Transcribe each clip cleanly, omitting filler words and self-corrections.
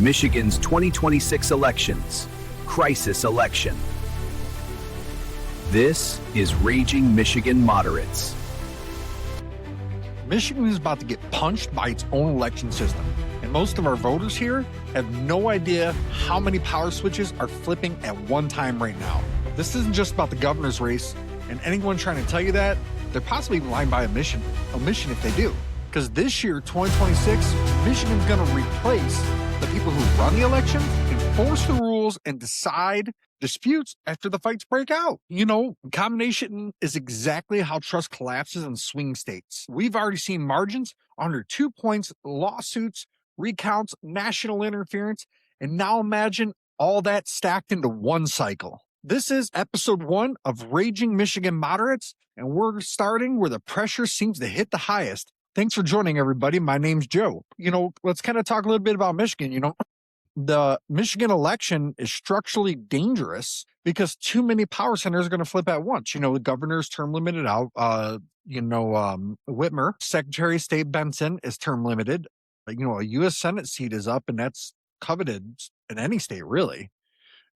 Michigan's 2026 elections, crisis election. This is Raging Michigan Moderates. Michigan is about to get punched by its own election system, and most of our voters here have no idea how many power switches are flipping at one time right now. This isn't just about the governor's race, and anyone trying to tell you that, they're possibly lying by omission if they do. Because this year, 2026, Michigan's going to replace the people who run the elections, enforce the rules, and decide disputes after the fights break out. You know, combination is exactly how trust collapses in swing states. We've already seen margins under 2 points, lawsuits, recounts, national interference, and now imagine all that stacked into one cycle. This is episode 1 of Raging Michigan Moderates, and we're starting where the pressure seems to hit the highest. Thanks for joining, everybody. My name's Joe. You know, let's kind of talk a little bit about Michigan. You know, the Michigan election is structurally dangerous because too many power centers are going to flip at once. You know, the governor's term limited out. Whitmer, Secretary of State Benson is term limited. You know, a U.S. Senate seat is up, and that's coveted in any state, really.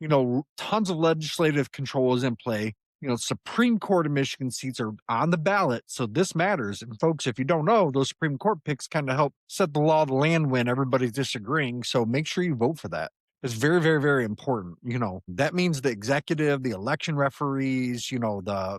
You know, tons of legislative control is in play. You know, Supreme Court of Michigan seats are on the ballot, so this matters. And folks, if you don't know, those Supreme Court picks kind of help set the law of the land when everybody's disagreeing, so make sure you vote for that. It's very, very, very important. You know, that means the executive, the election referees, you know, the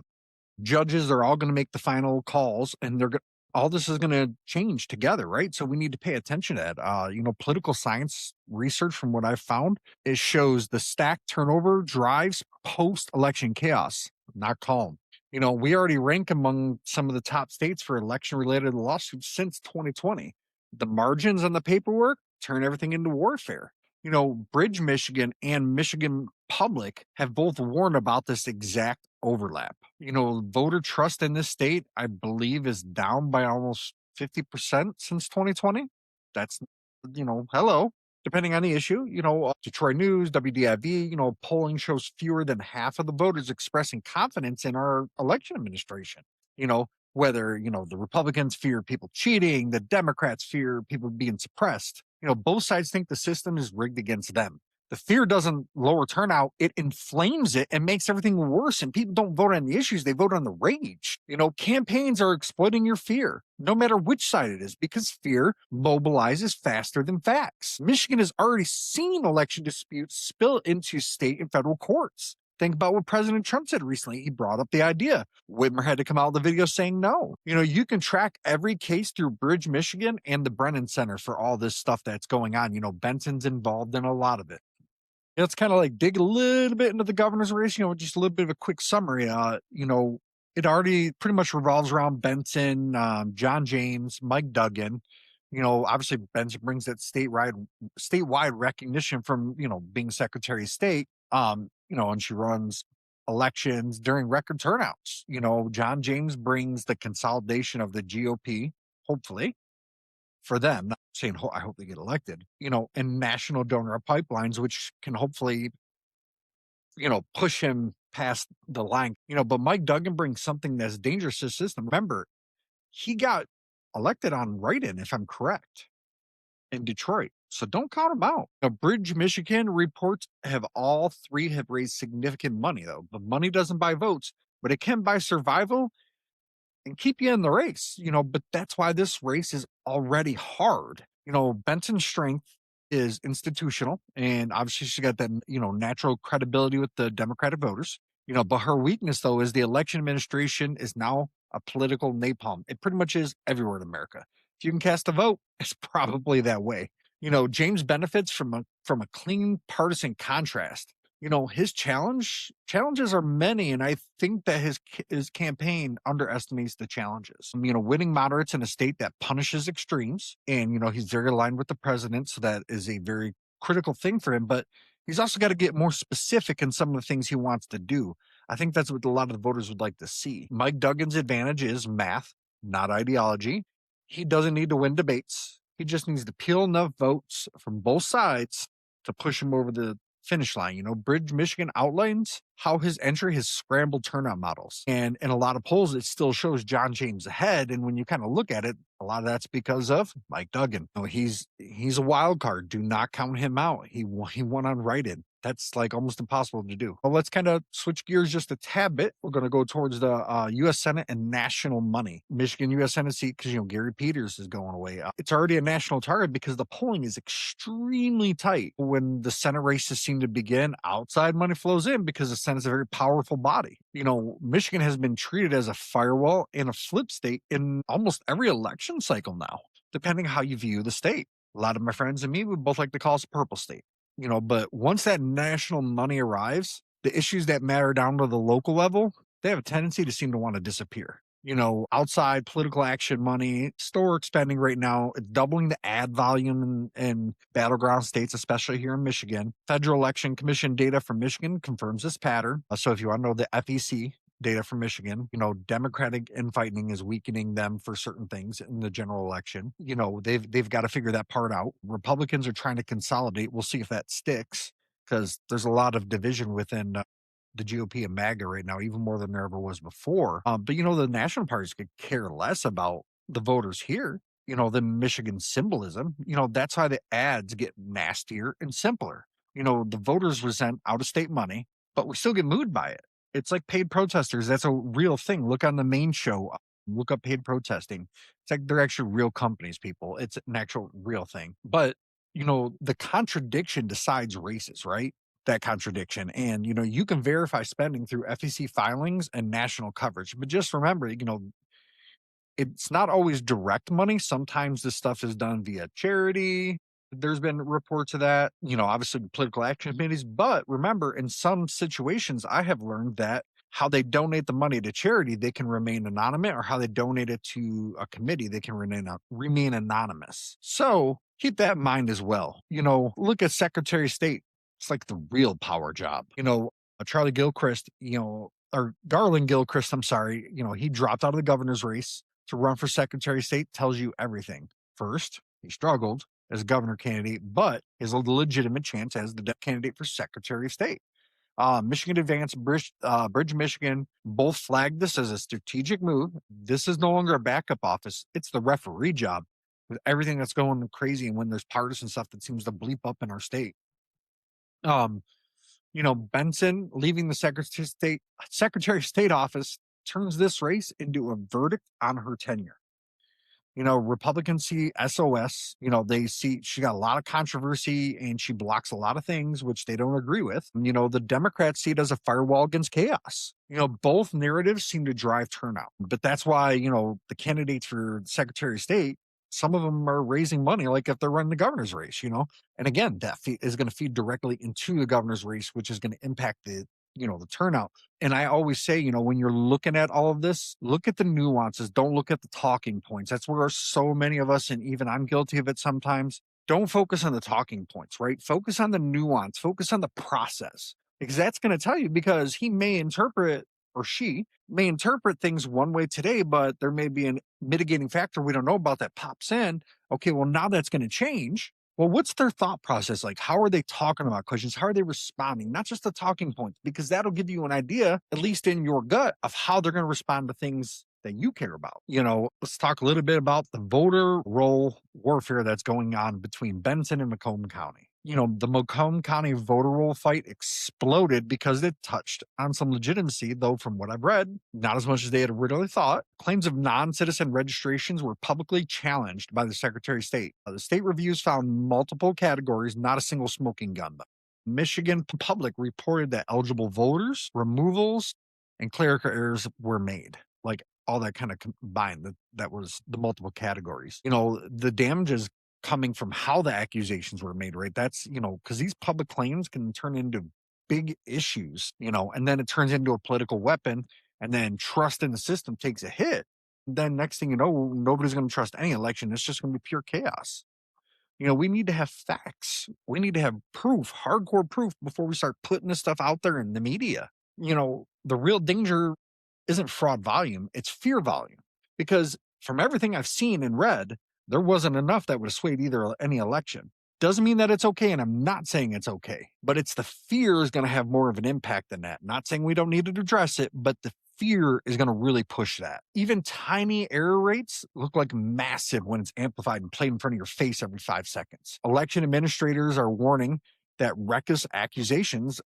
judges are all going to make the final calls, and all this is going to change together, right? So we need to pay attention to that. You know, political science research, from what I've found, it shows the stack turnover drives post-election chaos, not calm. You know, we already rank among some of the top states for election-related lawsuits since 2020. The margins on the paperwork turn everything into warfare. You know, Bridge, Michigan and Michigan Public have both warned about this exact overlap. You know, voter trust in this state, I believe, is down by almost 50% since 2020. That's, you know, hello. Depending on the issue, you know, Detroit News, WDIV, you know, polling shows fewer than half of the voters expressing confidence in our election administration. You know, whether, you know, the Republicans fear people cheating, the Democrats fear people being suppressed. You know, both sides think the system is rigged against them. The fear doesn't lower turnout, it inflames it and makes everything worse. And people don't vote on the issues, they vote on the rage. You know, campaigns are exploiting your fear, no matter which side it is, because fear mobilizes faster than facts. Michigan has already seen election disputes spill into state and federal courts. Think about what President Trump said recently. He brought up the idea. Whitmer had to come out with the video saying no. You know, you can track every case through Bridge, Michigan and the Brennan Center for all this stuff that's going on. You know, Benson's involved in a lot of it. It's kind of like dig a little bit into the governor's race, you know, just a little bit of a quick summary. You know, it already pretty much revolves around Benson, John James, Mike Duggan. You know, obviously Benson brings that statewide recognition from, you know, being Secretary of State. You know, and she runs elections during record turnouts. You know, John James brings the consolidation of the GOP, hopefully, for them. Not saying I hope they get elected, you know, and national donor pipelines, which can hopefully, you know, push him past the line. You know, but Mike Duggan brings something that's dangerous to the system. Remember, he got elected on write-in, if I'm correct, in Detroit. So don't count them out. Now, Bridge, Michigan reports all three have raised significant money, though. The money doesn't buy votes, but it can buy survival and keep you in the race, you know, but that's why this race is already hard. You know, Benson's strength is institutional, and obviously she got that, you know, natural credibility with the Democratic voters, you know, but her weakness, though, is the election administration is now a political napalm. It pretty much is everywhere in America. If you can cast a vote, it's probably that way. You know, James benefits from a clean partisan contrast. You know, his challenges are many, and I think that his campaign underestimates the challenges. You know, winning moderates in a state that punishes extremes, and, you know, he's very aligned with the president, so that is a very critical thing for him, but he's also got to get more specific in some of the things he wants to do. I think that's what a lot of the voters would like to see. Mike Duggan's advantage is math, not ideology. He doesn't need to win debates. He just needs to peel enough votes from both sides to push him over the finish line. You know, Bridge, Michigan outlines how his entry has scrambled turnout models. And in a lot of polls, it still shows John James ahead. And when you kind of look at it, A lot of that's because of Mike Duggan. No, he's a wild card. Do not count him out. He won unrighted. That's like almost impossible to do. Well, let's kind of switch gears just a tad bit. We're going to go towards the U.S. Senate and national money. Michigan U.S. Senate seat, because Gary Peters is going away. It's already a national target because the polling is extremely tight. When the Senate races seem to begin, outside money flows in because the Senate's a very powerful body. Michigan has been treated as a firewall and a flip state in almost every election cycle now, depending how you view the state. A lot of my friends and me would both like to call us a purple state. But once that national money arrives, the issues that matter down to the local level, they have a tendency to seem to want to disappear. Outside political action money, historic spending right now, it's doubling the ad volume in battleground states, especially here in Michigan. Federal Election Commission data from Michigan confirms this pattern. So if you want to know the FEC data from Michigan, Democratic infighting is weakening them for certain things in the general election. They've got to figure that part out. Republicans are trying to consolidate. We'll see if that sticks, because there's a lot of division within the GOP and MAGA right now, even more than there ever was before. But the national parties could care less about the voters here. The Michigan symbolism, that's why the ads get nastier and simpler. The voters resent out-of-state money, but we still get moved by it. It's like paid protesters. That's a real thing. Look on the main show. Look up paid protesting. It's like they're actually real companies, people. It's an actual real thing. But, the contradiction decides races, right? That contradiction. And, you can verify spending through FEC filings and national coverage. But just remember, it's not always direct money. Sometimes this stuff is done via charity. There's been reports of that, obviously political action committees. But remember, in some situations, I have learned that how they donate the money to charity, they can remain anonymous, or how they donate it to a committee, they can remain anonymous. So keep that in mind as well. Look at Secretary of State. It's like the real power job. Charlie Gilchrist, or Garland Gilchrist, I'm sorry, he dropped out of the governor's race to run for Secretary of State. Tells you everything. First, he struggled as a governor candidate, but is a legitimate chance as the candidate for Secretary of State. Michigan Advance, Bridge Michigan, both flagged this as a strategic move. This is no longer a backup office. It's the referee job with everything that's going crazy, and when there's partisan stuff that seems to bleep up in our state. Benson leaving the Secretary of State office turns this race into a verdict on her tenure. Republicans see SOS, they see she got a lot of controversy and she blocks a lot of things which they don't agree with. The Democrats see it as a firewall against chaos. Both narratives seem to drive turnout. But that's why, the candidates for Secretary of State, some of them are raising money, like if they're running the governor's race, And again, that is going to feed directly into the governor's race, which is going to impact the turnout. And I always say, when you're looking at all of this, look at the nuances. Don't look at the talking points. That's where so many of us, and even I'm guilty of it sometimes, don't focus on the talking points, right? Focus on the nuance, focus on the process, because that's going to tell you, because he may interpret, or she may interpret things one way today, but there may be a mitigating factor we don't know about that pops in. Okay, well, now that's going to change. Well, what's their thought process like? How are they talking about questions? How are they responding? Not just the talking points, because that'll give you an idea, at least in your gut, of how they're going to respond to things that you care about. Let's talk a little bit about the voter roll warfare that's going on between Benson and Macomb County. The Macomb County voter roll fight exploded because it touched on some legitimacy, though from what I've read, not as much as they had originally thought. Claims of non-citizen registrations were publicly challenged by the Secretary of State. The state reviews found multiple categories, not a single smoking gun. Michigan Public reported that eligible voters, removals, and clerical errors were made. Like all that kind of combined, that was the multiple categories. The damages coming from how the accusations were made, right? That's, because these public claims can turn into big issues, and then it turns into a political weapon, and then trust in the system takes a hit. And then next thing you know, nobody's going to trust any election. It's just going to be pure chaos. We need to have facts. We need to have proof, hardcore proof, before we start putting this stuff out there in the media. The real danger isn't fraud volume, it's fear volume. Because from everything I've seen and read, there wasn't enough that would have swayed any election. Doesn't mean that it's okay, and I'm not saying it's okay, but it's the fear is going to have more of an impact than that. Not saying we don't need to address it, but the fear is going to really push that. Even tiny error rates look like massive when it's amplified and played in front of your face every 5 seconds. Election administrators are warning that reckless accusations,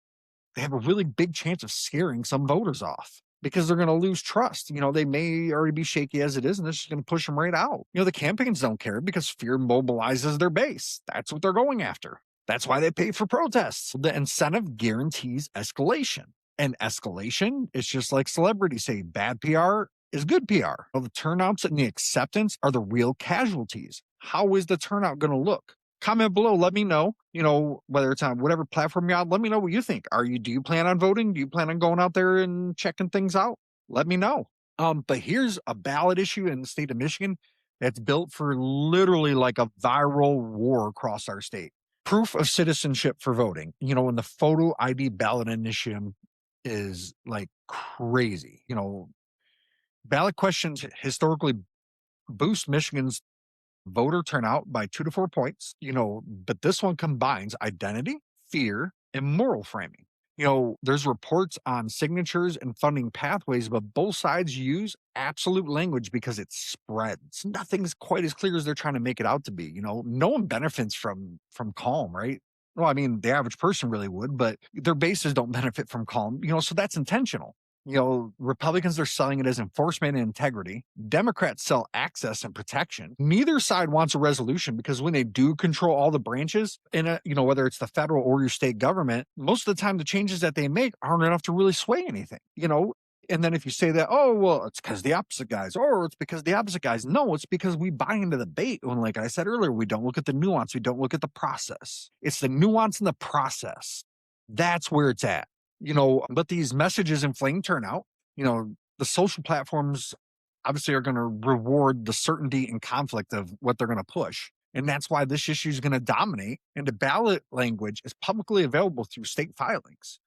they have a really big chance of scaring some voters off because they're going to lose trust. They may already be shaky as it is, and this is going to push them right out. The campaigns don't care because fear mobilizes their base. That's what they're going after. That's why they pay for protests. The incentive guarantees escalation. And escalation is just like celebrities say, bad PR is good PR. The turnouts and the acceptance are the real casualties. How is the turnout going to look? Comment below. Let me know, whether it's on whatever platform you're on, let me know what you think. Do you plan on voting? Do you plan on going out there and checking things out? Let me know. But here's a ballot issue in the state of Michigan that's built for literally like a viral war across our state. Proof of citizenship for voting, and the photo ID ballot initiative is like crazy. Ballot questions historically boost Michigan's voter turnout by 2 to 4 points, but this one combines identity, fear, and moral framing. There's reports on signatures and funding pathways, but both sides use absolute language because it spreads. Nothing's quite as clear as they're trying to make it out to be. No one benefits from calm, right? Well, I mean, the average person really would, but their bases don't benefit from calm, so that's intentional. Republicans are selling it as enforcement and integrity. Democrats sell access and protection. Neither side wants a resolution because when they do control all the branches, and whether it's the federal or your state government, most of the time the changes that they make aren't enough to really sway anything. And then if you say that, oh, well, it's because the opposite guys, or it's because the opposite guys. No, it's because we buy into the bait. When, like I said earlier, we don't look at the nuance. We don't look at the process. It's the nuance in the process. That's where it's at. But these messages inflame turnout. The social platforms obviously are going to reward the certainty and conflict of what they're going to push. And that's why this issue is going to dominate. And the ballot language is publicly available through state filings.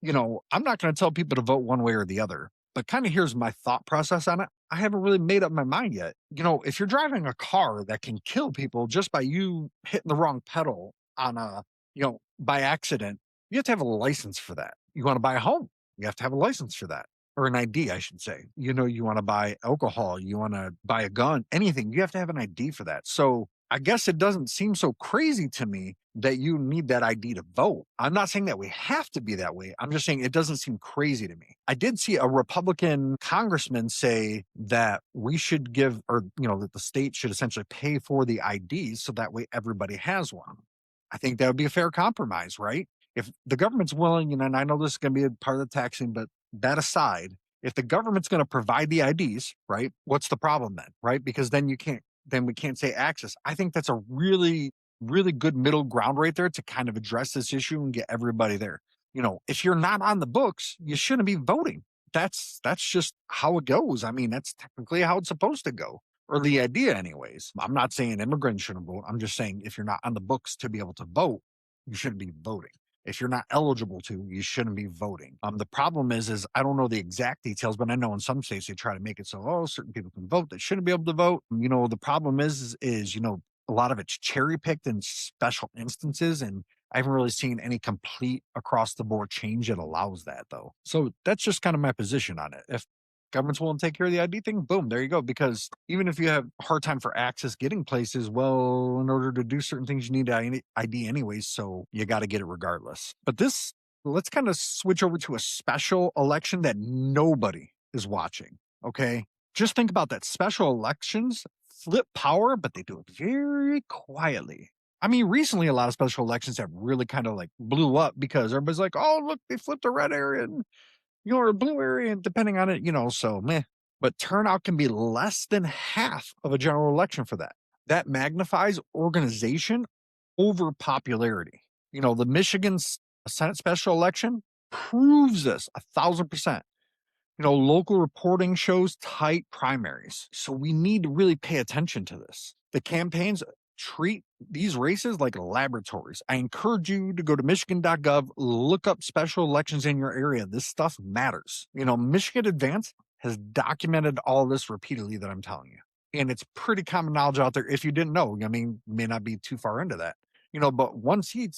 I'm not going to tell people to vote one way or the other, but kind of here's my thought process on it. I haven't really made up my mind yet. If you're driving a car that can kill people just by you hitting the wrong pedal on by accident, you have to have a license for that. You want to buy a home, you have to have a license for that, or an ID, I should say. You want to buy alcohol, you want to buy a gun, anything, you have to have an ID for that. So I guess it doesn't seem so crazy to me that you need that ID to vote. I'm not saying that we have to be that way. I'm just saying it doesn't seem crazy to me. I did see a Republican congressman say that we should give, or, that the state should essentially pay for the IDs so that way everybody has one. I think that would be a fair compromise, right? If the government's willing, and I know this is going to be a part of the taxing, but that aside, if the government's going to provide the IDs, right, what's the problem then, right? Because then we can't say access. I think that's a really, really good middle ground right there to kind of address this issue and get everybody there. If you're not on the books, you shouldn't be voting. That's just how it goes. I mean, that's technically how it's supposed to go, or the idea anyways. I'm not saying immigrants shouldn't vote. I'm just saying if you're not on the books to be able to vote, you shouldn't be voting. If you're not eligible to, you shouldn't be voting. The problem is I don't know the exact details, but I know in some states they try to make it so, certain people can vote that shouldn't be able to vote. The problem is a lot of it's cherry picked in special instances, and I haven't really seen any complete across the board change that allows that though. So that's just kind of my position on it. If government's willing to take care of the ID thing, boom, there you go. Because even if you have a hard time for access getting places, well, in order to do certain things, you need ID anyways, so you got to get it regardless. But let's kind of switch over to a special election that nobody is watching, okay? Just think about that. Special elections flip power, but they do it very quietly. I mean, recently, a lot of special elections have really kind of like blew up because everybody's like, oh, look, they flipped a red area and or a blue area, and depending on it, so meh. But turnout can be less than half of a general election for that. That magnifies organization over popularity. The Michigan Senate special election proves this 1,000%. Local reporting shows tight primaries. So we need to really pay attention to this. The campaigns treat these races like laboratories. I encourage you to go to michigan.gov, look up special elections in your area. This stuff matters. Michigan Advance has documented all this repeatedly that I'm telling you. And it's pretty common knowledge out there if you didn't know. I mean, may not be too far into that. But one seat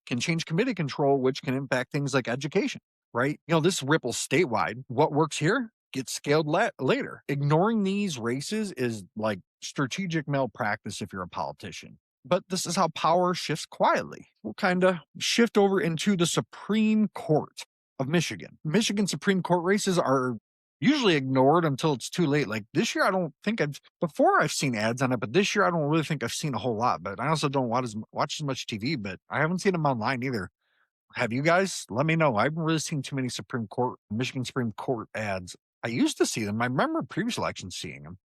can change committee control, which can impact things like education. right? This ripples statewide. What works here gets scaled later. Ignoring these races is like strategic malpractice if you're a politician. But this is how power shifts quietly. We'll kind of shift over into the Supreme Court of Michigan. Michigan Supreme Court races are usually ignored until it's too late. Like this year, I don't think I've seen ads on it, but this year I don't really think I've seen a whole lot. But I also don't watch as much TV, but I haven't seen them online either. Have you guys? Let me know. I haven't really seen too many Michigan Supreme Court ads. I used to see them. I remember previous elections seeing them,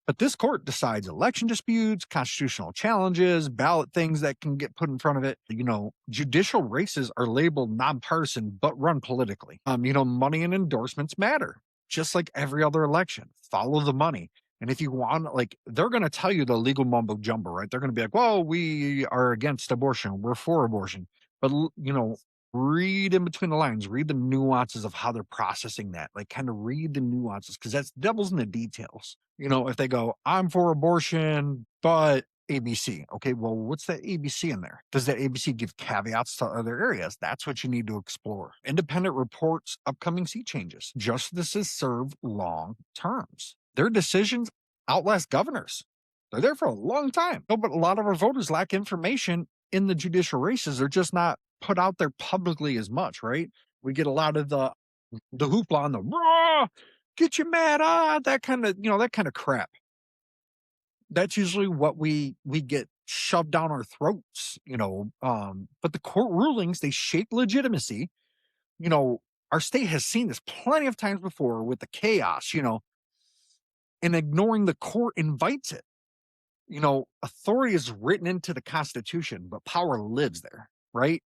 but this court decides election disputes, constitutional challenges, ballot things that can get put in front of it. Judicial races are labeled nonpartisan, but run politically. Money and endorsements matter, just like every other election. Follow the money. And if you want, like, they're going to tell you the legal mumbo jumbo, right? They're going to be like, well, we are against abortion. We're for abortion. But, read in between the lines, read the nuances of how they're processing that. Like, kind of read the nuances because that's devil's in the details. If they go, I'm for abortion, but ABC. Okay, well, what's that ABC in there? Does that ABC give caveats to other areas? That's what you need to explore. Independent reports upcoming seat changes. Justices serve long terms. Their decisions outlast governors. They're there for a long time. No, but a lot of our voters lack information in the judicial races. They're just not put out there publicly as much, right? We get a lot of the hoopla and the raw, get you mad, that kind of crap. That's usually what we get shoved down our throats, but the court rulings, they shape legitimacy. Our state has seen this plenty of times before with the chaos, and ignoring the court invites it. Authority is written into the Constitution, but power lives there, right?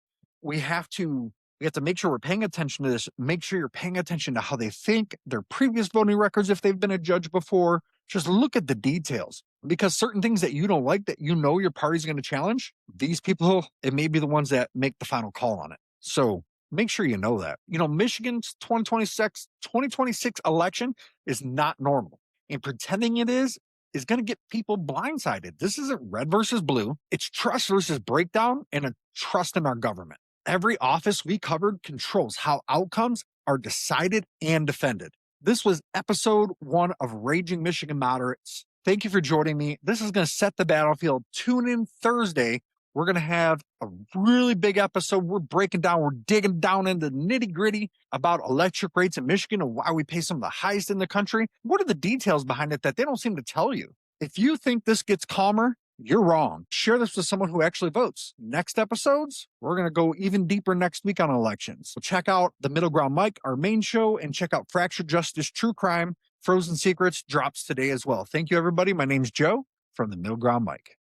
We have to make sure we're paying attention to this. Make sure you're paying attention to how they think, their previous voting records, if they've been a judge before. Just look at the details, because certain things that you don't like, that your party's going to challenge, these people, it may be the ones that make the final call on it. So make sure you know that. Michigan's 2026 election is not normal, and pretending it is going to get people blindsided. This isn't red versus blue. It's trust versus breakdown and a trust in our government. Every office we covered controls how outcomes are decided and defended. This was episode 1 of Raging Michigan Moderates. Thank you for joining me. This is going to set the battlefield. Tune in Thursday. We're going to have a really big episode. We're digging down into the nitty gritty about electric rates in Michigan and why we pay some of the highest in the country. What are the details behind it that they don't seem to tell you? If you think this gets calmer, you're wrong. Share this with someone who actually votes. Next episodes, we're going to go even deeper next week on elections. So check out The Middle Ground Mike, our main show, and check out Fractured Justice True Crime. Frozen Secrets drops today as well. Thank you, everybody. My name's Joe from The Middle Ground Mike.